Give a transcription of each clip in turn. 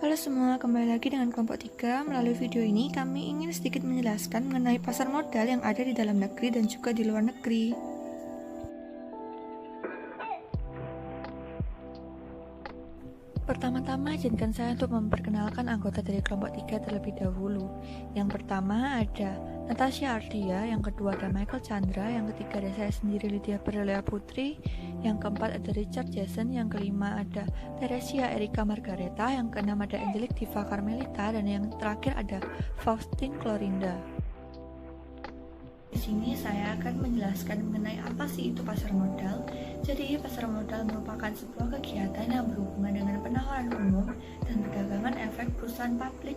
Halo semua, kembali lagi dengan kelompok 3. Melalui video ini, kami ingin sedikit menjelaskan mengenai pasar modal yang ada di dalam negeri dan juga di luar negeri. Pertama-tama, izinkan saya untuk memperkenalkan anggota dari kelompok 3 terlebih dahulu. Yang pertama ada Natasha Ardia, yang kedua ada Michael Chandra, yang ketiga ada saya sendiri Lydia Perlea Putri, yang keempat ada Richard Jason, yang kelima ada Teresia Erika Margareta, yang keenam ada Angelic Diva Carmelita, dan yang terakhir ada Faustin Clorinda. Di sini saya akan menjelaskan mengenai apa sih itu pasar modal. Jadi, pasar modal merupakan sebuah kegiatan yang berhubungan dengan penawaran umum dan perdagangan efek perusahaan publik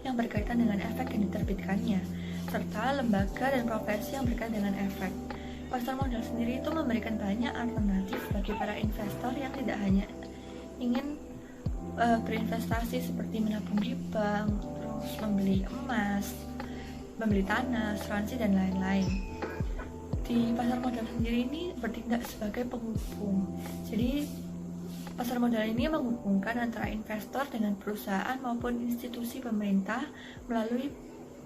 yang berkaitan dengan efek yang diterbitkannya, serta lembaga dan profesi yang berkaitan dengan efek. Pasar modal sendiri itu memberikan banyak alternatif bagi para investor yang tidak hanya ingin berinvestasi seperti menabung di bank, terus membeli emas, membeli tanah, asuransi, dan lain-lain. Di pasar modal sendiri ini bertindak sebagai penghubung. Jadi, pasar modal ini menghubungkan antara investor dengan perusahaan maupun institusi pemerintah melalui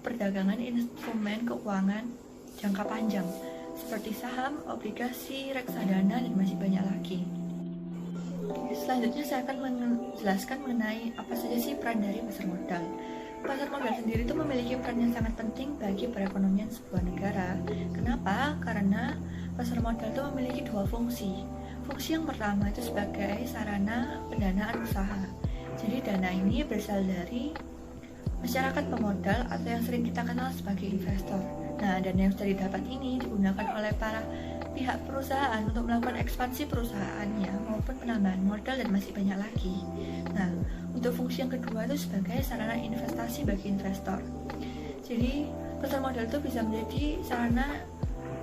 perdagangan instrumen keuangan jangka panjang seperti saham, obligasi, reksadana, dan masih banyak lagi. Selanjutnya saya akan menjelaskan mengenai apa saja sih peran dari pasar modal. Pasar modal sendiri itu memiliki peran yang sangat penting bagi perekonomian sebuah negara. Kenapa? Karena pasar modal itu memiliki dua fungsi. Fungsi yang pertama itu sebagai sarana pendanaan usaha. Jadi dana ini berasal dari masyarakat pemodal atau yang sering kita kenal sebagai investor. Nah, dana yang sudah didapat ini digunakan oleh para pihak perusahaan untuk melakukan ekspansi perusahaannya maupun penambahan modal dan masih banyak lagi. Nah, untuk fungsi yang kedua itu sebagai sarana investasi bagi investor. Jadi, pasar modal itu bisa menjadi sarana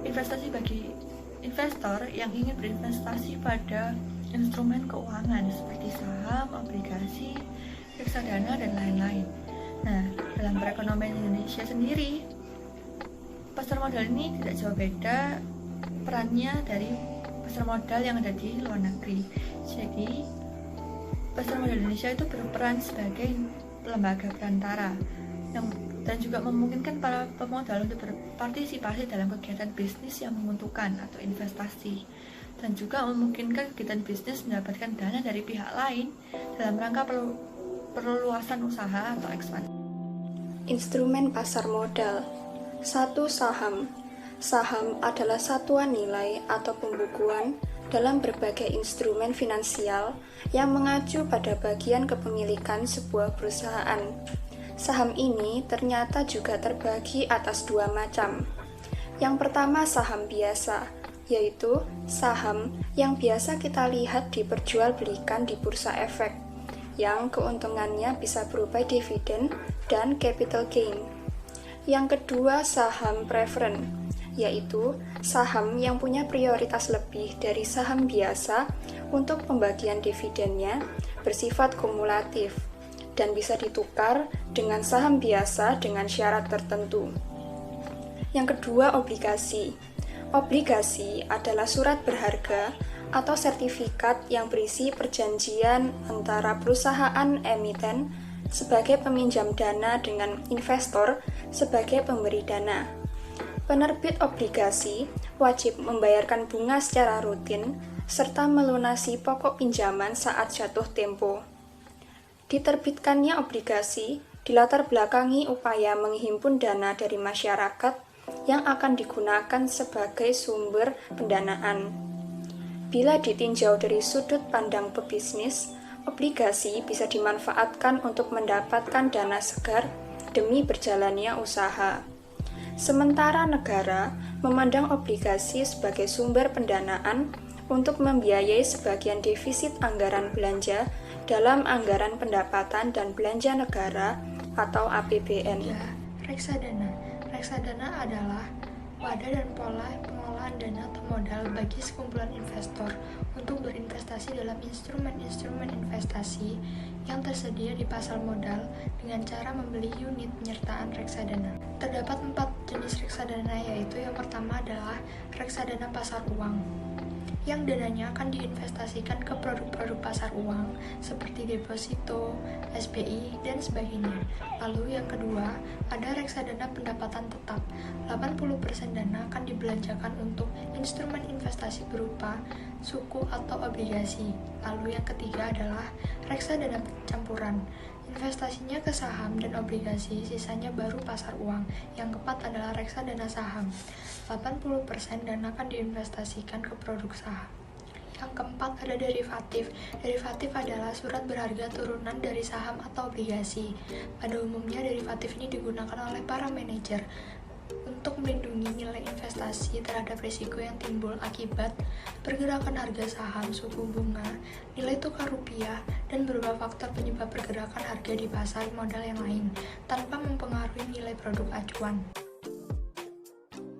investasi bagi investor yang ingin berinvestasi pada instrumen keuangan seperti saham, obligasi, reksadana, dan lain-lain. Nah, dalam perekonomian Indonesia sendiri, pasar modal ini tidak jauh beda perannya dari pasar modal yang ada di luar negeri. Jadi, pasar modal Indonesia itu berperan sebagai lembaga perantara dan juga memungkinkan para pemodal untuk berpartisipasi dalam kegiatan bisnis yang menguntungkan atau investasi, dan juga memungkinkan kegiatan bisnis mendapatkan dana dari pihak lain dalam rangka perluasan usaha atau ekspansi. Instrumen pasar modal. 1. Saham. Saham adalah satuan nilai atau pembukuan dalam berbagai instrumen finansial yang mengacu pada bagian kepemilikan sebuah perusahaan. Saham ini ternyata juga terbagi atas dua macam. Yang pertama saham biasa, yaitu saham yang biasa kita lihat diperjualbelikan di bursa efek, yang keuntungannya bisa berupa dividen dan capital gain. Yang kedua saham preferen, yaitu saham yang punya prioritas lebih dari saham biasa untuk pembagian dividennya bersifat kumulatif dan bisa ditukar dengan saham biasa dengan syarat tertentu. Yang kedua, obligasi. Obligasi adalah surat berharga atau sertifikat yang berisi perjanjian antara perusahaan emiten sebagai peminjam dana dengan investor sebagai pemberi dana. Penerbit obligasi wajib membayarkan bunga secara rutin serta melunasi pokok pinjaman saat jatuh tempo. Diterbitkannya obligasi dilatar belakangi upaya menghimpun dana dari masyarakat yang akan digunakan sebagai sumber pendanaan. Bila ditinjau dari sudut pandang pebisnis, obligasi bisa dimanfaatkan untuk mendapatkan dana segar demi berjalannya usaha. Sementara negara memandang obligasi sebagai sumber pendanaan untuk membiayai sebagian defisit anggaran belanja dalam anggaran pendapatan dan belanja negara atau APBN. Reksadana. Reksadana adalah wadah dan pola pengelolaan dana atau modal bagi sekumpulan investor untuk berinvestasi dalam instrumen-instrumen investasi yang tersedia di pasar modal dengan cara membeli unit penyertaan reksadana. Terdapat 4 jenis reksadana, yaitu yang pertama adalah reksadana pasar uang, yang dananya akan diinvestasikan ke produk-produk pasar uang seperti deposito, SBI, dan sebagainya. Lalu yang kedua, ada reksadana pendapatan tetap. 80% dana akan dibelanjakan untuk instrumen investasi berupa suku atau obligasi. Lalu yang ketiga adalah reksadana campuran. Investasinya ke saham dan obligasi, sisanya baru pasar uang. Yang keempat adalah reksadana saham. 80% dana akan diinvestasikan ke produk saham. Yang keempat ada derivatif. Derivatif adalah surat berharga turunan dari saham atau obligasi. Pada umumnya derivatif ini digunakan oleh para manajer untuk melindungi nilai investasi terhadap risiko yang timbul akibat pergerakan harga saham, suku bunga, nilai tukar rupiah, dan beberapa faktor penyebab pergerakan harga di pasar modal yang lain, tanpa mempengaruhi nilai produk acuan.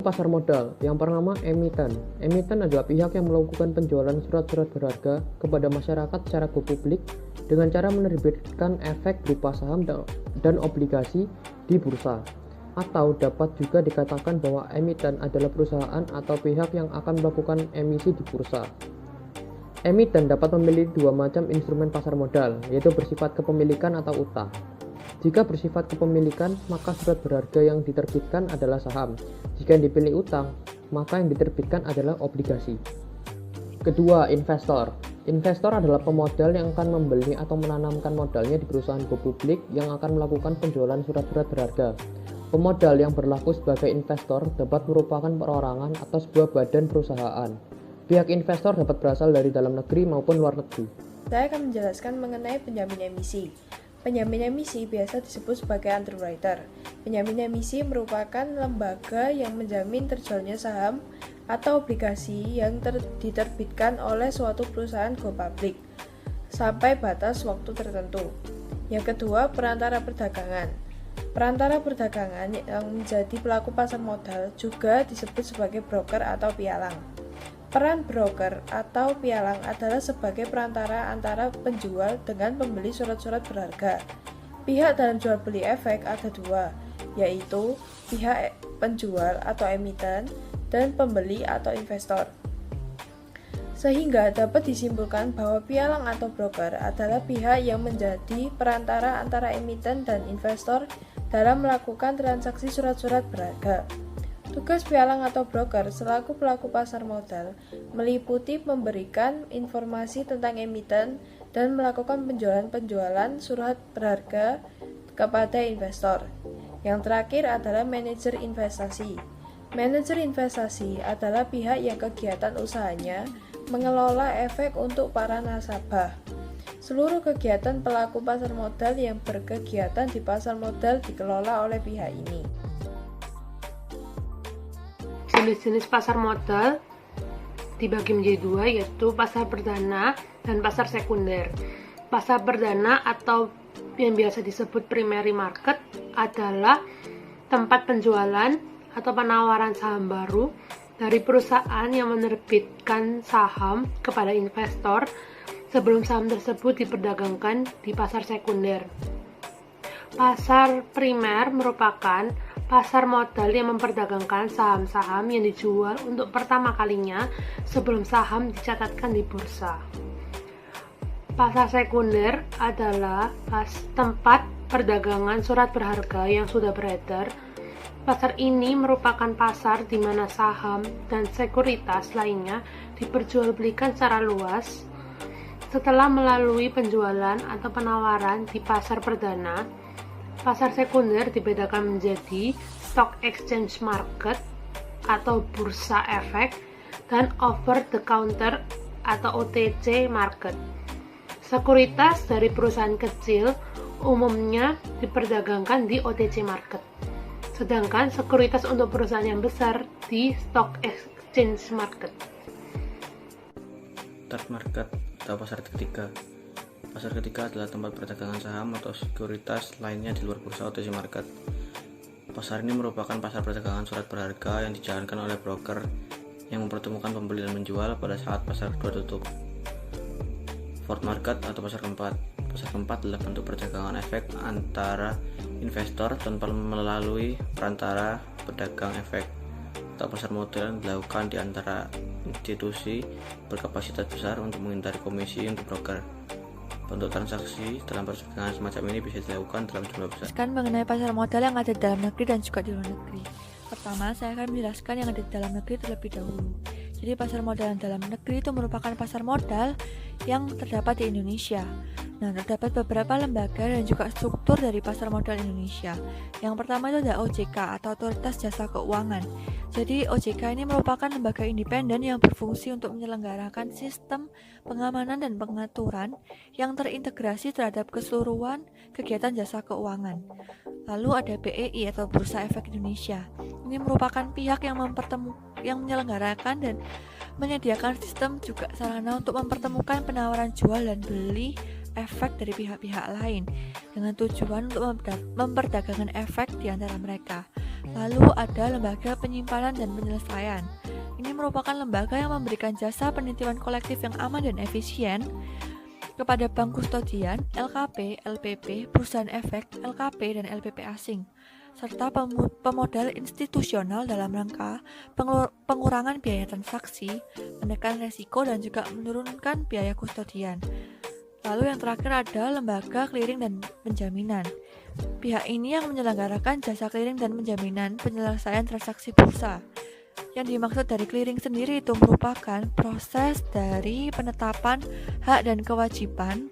Pasar modal yang bernama emiten. Emiten adalah pihak yang melakukan penjualan surat-surat berharga kepada masyarakat secara go publik dengan cara menerbitkan efek berupa saham dan obligasi di bursa. Atau dapat juga dikatakan bahwa emiten adalah perusahaan atau pihak yang akan melakukan emisi di bursa. Emiten dapat memilih dua macam instrumen pasar modal, yaitu bersifat kepemilikan atau utang. Jika bersifat kepemilikan, maka surat berharga yang diterbitkan adalah saham. Jika yang dipilih utang, maka yang diterbitkan adalah obligasi. Kedua, investor. Investor adalah pemodal yang akan membeli atau menanamkan modalnya di perusahaan go publik yang akan melakukan penjualan surat-surat berharga. Pemodal yang berlaku sebagai investor dapat merupakan perorangan atau sebuah badan perusahaan. Pihak investor dapat berasal dari dalam negeri maupun luar negeri. Saya akan menjelaskan mengenai penjamin emisi. Penjamin emisi biasa disebut sebagai underwriter. Penjamin emisi merupakan lembaga yang menjamin terjualnya saham atau obligasi yang diterbitkan oleh suatu perusahaan go public sampai batas waktu tertentu. Yang kedua, perantara perdagangan. Perantara perdagangan yang menjadi pelaku pasar modal juga disebut sebagai broker atau pialang. Peran broker atau pialang adalah sebagai perantara antara penjual dengan pembeli surat-surat berharga. Pihak dalam jual beli efek ada dua, yaitu pihak penjual atau emiten dan pembeli atau investor. Sehingga dapat disimpulkan bahwa pialang atau broker adalah pihak yang menjadi perantara antara emiten dan investor dalam melakukan transaksi surat-surat berharga. Tugas pialang atau broker selaku pelaku pasar modal meliputi memberikan informasi tentang emiten dan melakukan penjualan-penjualan surat berharga kepada investor. Yang terakhir adalah manajer investasi. Manajer investasi adalah pihak yang kegiatan usahanya mengelola efek untuk para nasabah. Seluruh kegiatan pelaku pasar modal yang berkegiatan di pasar modal dikelola oleh pihak ini. Jenis-jenis pasar modal dibagi menjadi dua, yaitu pasar perdana dan pasar sekunder. Pasar perdana atau yang biasa disebut primary market adalah tempat penjualan atau penawaran saham baru dari perusahaan yang menerbitkan saham kepada investor sebelum saham tersebut diperdagangkan di pasar sekunder. Pasar primer merupakan pasar modal yang memperdagangkan saham-saham yang dijual untuk pertama kalinya sebelum saham dicatatkan di bursa. Pasar sekunder adalah tempat perdagangan surat berharga yang sudah beredar. Pasar ini merupakan pasar di mana saham dan sekuritas lainnya diperjualbelikan secara luas. Setelah melalui penjualan atau penawaran di pasar perdana, pasar sekunder dibedakan menjadi stock exchange market atau bursa efek dan over the counter atau OTC market. Sekuritas dari perusahaan kecil umumnya diperdagangkan di OTC market. Sedangkan sekuritas untuk perusahaan yang besar di stock exchange market. Third market atau pasar ketiga. Pasar ketiga adalah tempat perdagangan saham atau sekuritas lainnya di luar bursa OTC market. Pasar ini merupakan pasar perdagangan surat berharga yang dijalankan oleh broker yang mempertemukan pembeli dan menjual pada saat pasar kedua tutup. Fourth market atau pasar keempat. Pasar keempat adalah bentuk perdagangan efek antara investor tanpa melalui perantara pedagang efek. atau pasar modal yang dilakukan di antara institusi berkapasitas besar untuk menghindari komisi untuk broker. Bentuk transaksi dalam perdagangan semacam ini bisa dilakukan dalam jumlah besar. Mengenai pasar modal yang ada di dalam negeri dan juga di luar negeri. Pertama, saya akan menjelaskan yang ada di dalam negeri terlebih dahulu. Jadi pasar modal dalam negeri itu merupakan pasar modal yang terdapat di Indonesia. Nah, terdapat beberapa lembaga dan juga struktur dari pasar modal Indonesia. Yang pertama itu ada OJK atau Otoritas Jasa Keuangan. Jadi OJK ini merupakan lembaga independen yang berfungsi untuk menyelenggarakan sistem pengamanan dan pengaturan yang terintegrasi terhadap keseluruhan kegiatan jasa keuangan. Lalu ada BEI atau Bursa Efek Indonesia. Ini merupakan pihak yang menyelenggarakan dan menyediakan sistem juga sarana untuk mempertemukan penawaran jual dan beli efek dari pihak-pihak lain dengan tujuan untuk memperdagangkan efek di antara mereka. Lalu ada Lembaga Penyimpanan dan Penyelesaian. Ini merupakan lembaga yang memberikan jasa penitipan kolektif yang aman dan efisien kepada bank kustodian, LKP, LPP, perusahaan efek, LKP, dan LPP asing, serta pemodal institusional dalam rangka pengurangan biaya transaksi, menekan resiko, dan juga menurunkan biaya kustodian. Lalu yang terakhir ada Lembaga Clearing dan Penjaminan. Pihak ini yang menyelenggarakan jasa clearing dan penjaminan penyelesaian transaksi bursa. Yang dimaksud dari clearing sendiri itu merupakan proses dari penetapan hak dan kewajiban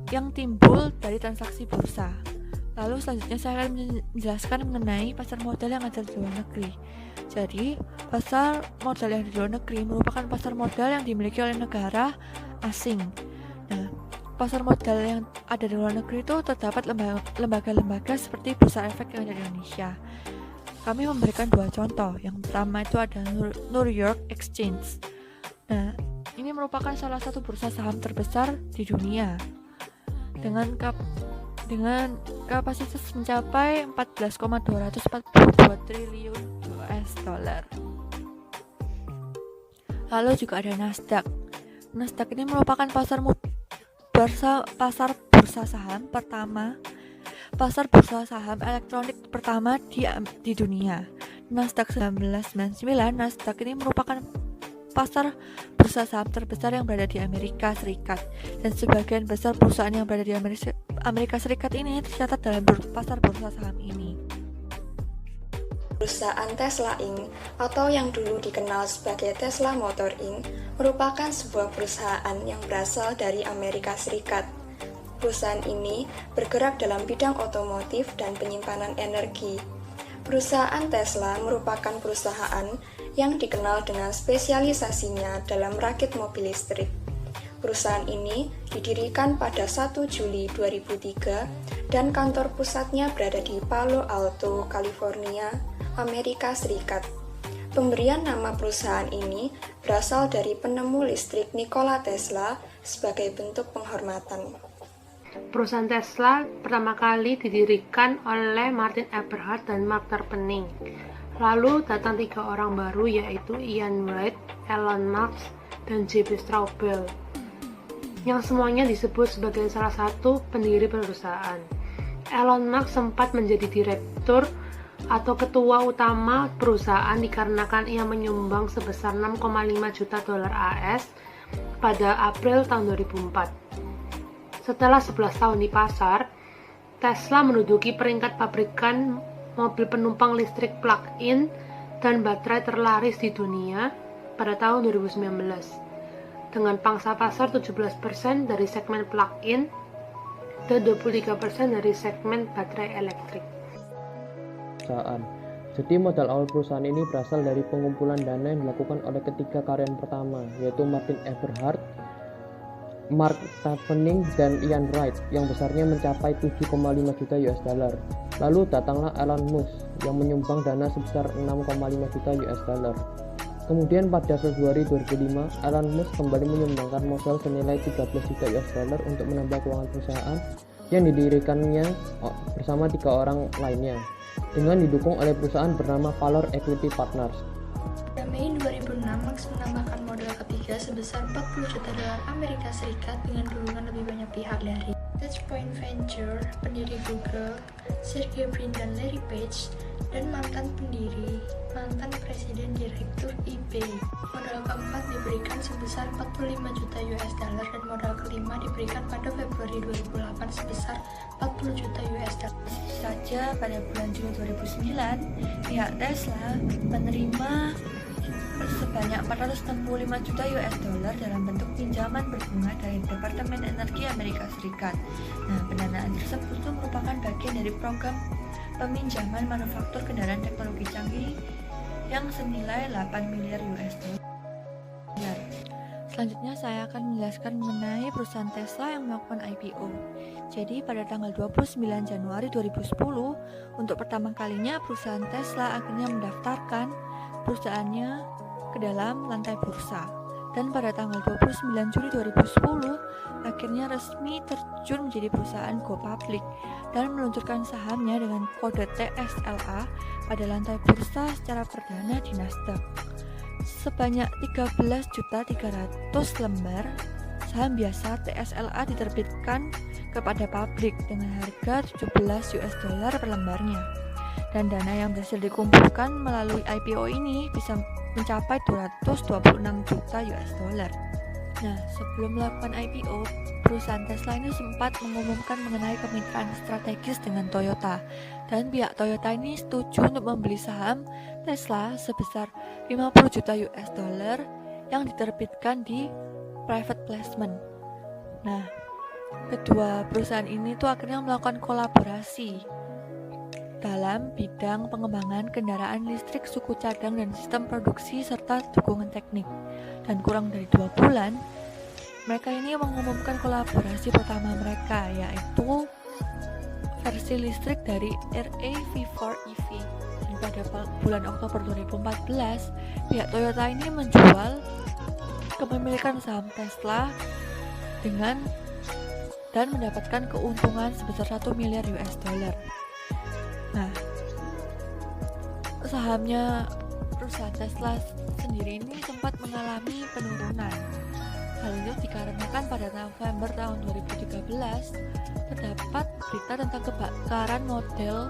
yang timbul dari transaksi bursa. Lalu selanjutnya saya akan menjelaskan mengenai pasar modal yang ada di luar negeri. Jadi, pasar modal yang di luar negeri merupakan pasar modal yang dimiliki oleh negara asing. Nah, pasar modal yang ada di luar negeri itu terdapat lembaga-lembaga seperti Bursa Efek yang ada di Indonesia. Kami memberikan dua contoh. Yang pertama itu ada New York Exchange. Nah, ini merupakan salah satu bursa saham terbesar di dunia dengan kapasitas mencapai 14,242 triliun US dollar. Lalu juga ada Nasdaq. Nasdaq ini merupakan pasar bursa saham pertama, pasar bursa saham elektronik pertama di dunia. Nasdaq 1999, Nasdaq ini merupakan pasar bursa saham terbesar yang berada di Amerika Serikat, dan sebagian besar perusahaan yang berada di Amerika Serikat ini tercatat dalam pasar bursa saham ini. Perusahaan Tesla Inc. atau yang dulu dikenal sebagai Tesla Motor Inc. merupakan sebuah perusahaan yang berasal dari Amerika Serikat. Perusahaan ini bergerak dalam bidang otomotif dan penyimpanan energi. Perusahaan Tesla merupakan perusahaan yang dikenal dengan spesialisasinya dalam rakit mobil listrik. Perusahaan ini didirikan pada 1 Juli 2003 dan kantor pusatnya berada di Palo Alto, California, Amerika Serikat. Pemberian nama perusahaan ini berasal dari penemu listrik Nikola Tesla sebagai bentuk penghormatan. Perusahaan Tesla pertama kali didirikan oleh Martin Eberhard dan Mark Tarpenning. Lalu datang 3 orang baru, yaitu Ian Wright, Elon Musk, dan J.B. Straubel, yang semuanya disebut sebagai salah satu pendiri perusahaan. Elon Musk sempat menjadi direktur atau ketua utama perusahaan dikarenakan ia menyumbang sebesar 6,5 juta dolar AS pada April tahun 2004. Setelah 11 tahun di pasar, Tesla menduduki peringkat pabrikan mobil penumpang listrik plug-in dan baterai terlaris di dunia pada tahun 2019, dengan pangsa pasar 17% dari segmen plug-in dan 23% dari segmen baterai elektrik. Jadi modal awal perusahaan ini berasal dari pengumpulan dana yang dilakukan oleh ketiga karyawan pertama, yaitu Martin Eberhard, Mark Tarpenning, dan Ian Wright, yang besarnya mencapai 7,5 juta US dollar. Lalu datanglah Elon Musk yang menyumbang dana sebesar 6,5 juta US dollar. Kemudian pada Februari 2005, Elon Musk kembali menyumbangkan modal senilai 13 juta US dollar untuk menambah keuangan perusahaan yang didirikannya bersama 3 orang lainnya, dengan didukung oleh perusahaan bernama Valor Equity Partners. Pada Mei 2006, Musk menambahkan modal ketiga sebesar 40 juta dolar Amerika Serikat dengan dukungan lebih banyak pihak dari Touchpoint Venture, pendiri Google, Sergey Brin dan Larry Page, dan mantan pendiri, mantan presiden direktur eBay. Modal keempat diberikan sebesar 45 juta US dollar dan modal kelima diberikan pada Februari 2008 sebesar 40 juta US dollar. Saja pada bulan Juni 2009, pihak Tesla menerima sebanyak 465 juta US dollar dalam bentuk pinjaman berbunga dari Departemen Energi Amerika Serikat. Nah, pendanaan tersebut itu merupakan bagian dari program peminjaman manufaktur kendaraan teknologi canggih yang senilai 8 miliar US dollar. Selanjutnya saya akan menjelaskan mengenai perusahaan Tesla yang melakukan IPO. Jadi pada tanggal 29 Januari 2010, untuk pertama kalinya perusahaan Tesla akhirnya mendaftarkan perusahaannya ke dalam lantai bursa. Dan pada tanggal 29 Juli 2010, akhirnya resmi terjun menjadi perusahaan go public dan meluncurkan sahamnya dengan kode TSLA pada lantai bursa secara perdana di Nasdaq. Sebanyak 13.300.000 lembar saham biasa TSLA diterbitkan kepada publik dengan harga 17 US dollar per lembarnya. Dan dana yang berhasil dikumpulkan melalui IPO ini bisa mencapai 226 juta US dollar. Nah, sebelum melakukan IPO, perusahaan Tesla ini sempat mengumumkan mengenai kemitraan strategis dengan Toyota. Dan pihak Toyota ini setuju untuk membeli saham Tesla sebesar 50 juta US dollar yang diterbitkan di private placement. Nah, kedua perusahaan ini tuh akhirnya melakukan kolaborasi dalam bidang pengembangan kendaraan listrik, suku cadang, dan sistem produksi serta dukungan teknik. Dan kurang dari 2 bulan, mereka ini mengumumkan kolaborasi pertama mereka, yaitu versi listrik dari RAV4 EV. Dan pada bulan Oktober 2014, pihak Toyota ini menjual kepemilikan saham Tesla dan mendapatkan keuntungan sebesar 1 miliar US dollar. Nah, sahamnya perusahaan Tesla sendiri ini sempat mengalami penurunan. Hal itu dikarenakan pada November tahun 2013 terdapat berita tentang kebakaran model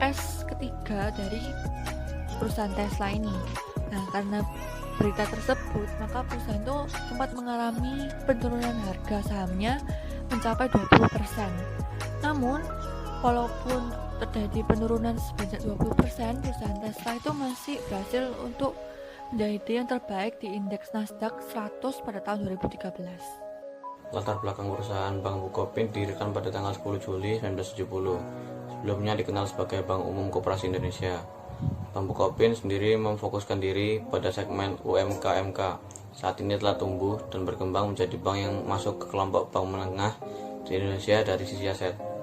S ketiga dari perusahaan Tesla ini. Nah, karena berita tersebut, maka perusahaan itu sempat mengalami penurunan harga sahamnya mencapai 20%. Namun, walaupun terjadi penurunan sebanyak 20%, perusahaan Tesla itu masih berhasil untuk menjadi yang terbaik di indeks Nasdaq 100 pada tahun 2013. Latar belakang perusahaan Bank Bukopin didirikan pada tanggal 10 Juli 1970. Sebelumnya dikenal sebagai Bank Umum Koperasi Indonesia. Bank Bukopin sendiri memfokuskan diri pada segmen UMKM. Saat ini telah tumbuh dan berkembang menjadi bank yang masuk ke kelompok bank menengah di Indonesia dari sisi aset.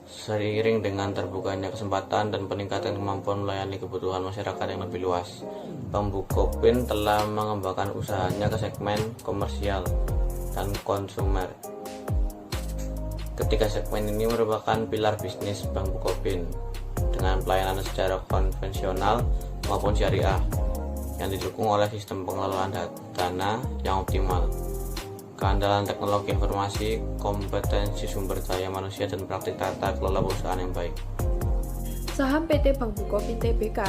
Seiring dengan terbukanya kesempatan dan peningkatan kemampuan melayani kebutuhan masyarakat yang lebih luas, Bank Bukopin telah mengembangkan usahanya ke segmen komersial dan konsumer. Ketiga segmen ini merupakan pilar bisnis Bank Bukopin dengan pelayanan secara konvensional maupun syariah yang didukung oleh sistem pengelolaan dana yang optimal, keandalan teknologi informasi, kompetensi sumber daya manusia, dan praktik tata kelola perusahaan yang baik. Saham PT Bank Bukopin Tbk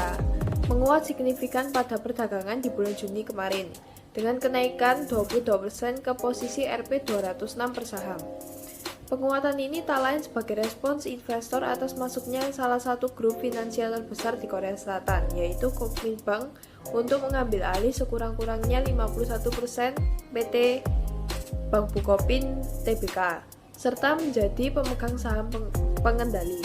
menguat signifikan pada perdagangan di bulan Juni kemarin dengan kenaikan 22% ke posisi Rp206 per saham. Penguatan ini tak lain sebagai respons investor atas masuknya salah satu grup finansial terbesar di Korea Selatan, yaitu Kookmin untuk mengambil alih sekurang-kurangnya 51% PT Bank Bukopin Tbk, serta menjadi pemegang saham pengendali.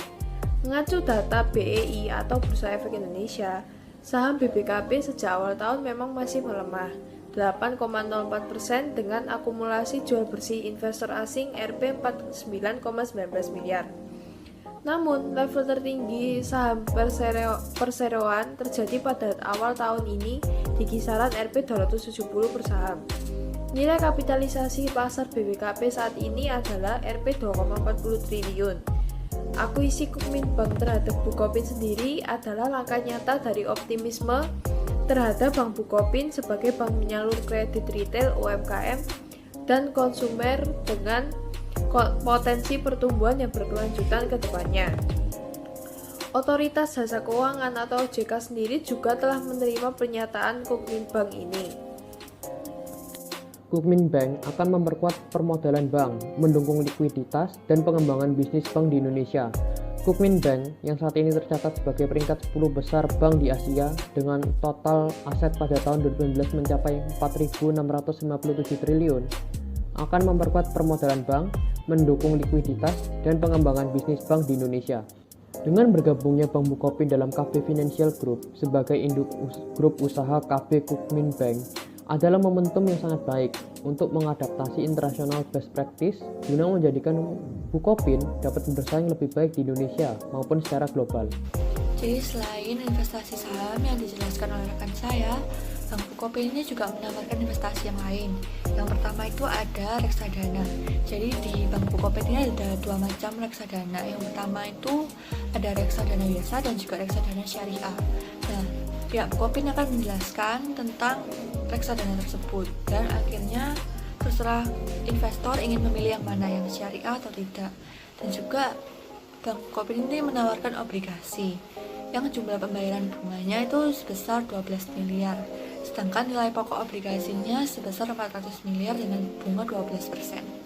Mengacu data BEI atau Bursa Efek Indonesia, saham BBKP sejak awal tahun memang masih melemah, 8,04% dengan akumulasi jual bersih investor asing Rp 49,19 miliar. Namun, level tertinggi saham perseroan terjadi pada awal tahun ini di kisaran Rp 270 per saham. Nilai kapitalisasi pasar BBKP saat ini adalah Rp 2,40 triliun. Akuisisi Kookmin Bank terhadap Bukopin sendiri adalah langkah nyata dari optimisme terhadap Bank Bukopin sebagai bank penyalur kredit retail UMKM dan konsumer dengan potensi pertumbuhan yang berkelanjutan ke depannya. Otoritas Jasa Keuangan atau OJK sendiri juga telah menerima pernyataan Kukminbank ini. Kukminbank akan memperkuat permodalan bank, mendukung likuiditas dan pengembangan bisnis bank di Indonesia. Kukminbank yang saat ini tercatat sebagai peringkat 10 besar bank di Asia dengan total aset pada tahun 2019 mencapai 4.657 triliun, akan memperkuat permodalan bank, mendukung likuiditas dan pengembangan bisnis bank di Indonesia. Dengan bergabungnya Bank Bukopin dalam KB Financial Group sebagai induk grup usaha KB Kukminbank adalah momentum yang sangat baik untuk mengadaptasi international best practice guna menjadikan Bukopin dapat bersaing lebih baik di Indonesia maupun secara global. Jadi selain investasi saham yang dijelaskan oleh rekan saya, Bank Bukopin ini juga menawarkan investasi yang lain. Yang pertama itu ada reksadana. Jadi di Bank Bukopin ini ada dua macam reksadana. Yang pertama itu ada reksadana biasa dan juga reksadana syariah. Nah, pihak Bukopin akan menjelaskan tentang reksadana tersebut dan akhirnya terserah investor ingin memilih yang mana, yang syariah atau tidak. Dan juga Bank Bukopin ini menawarkan obligasi yang jumlah pembayaran bunganya itu sebesar 12 miliar. Sedangkan nilai pokok obligasinya sebesar 400 miliar dengan bunga 12%.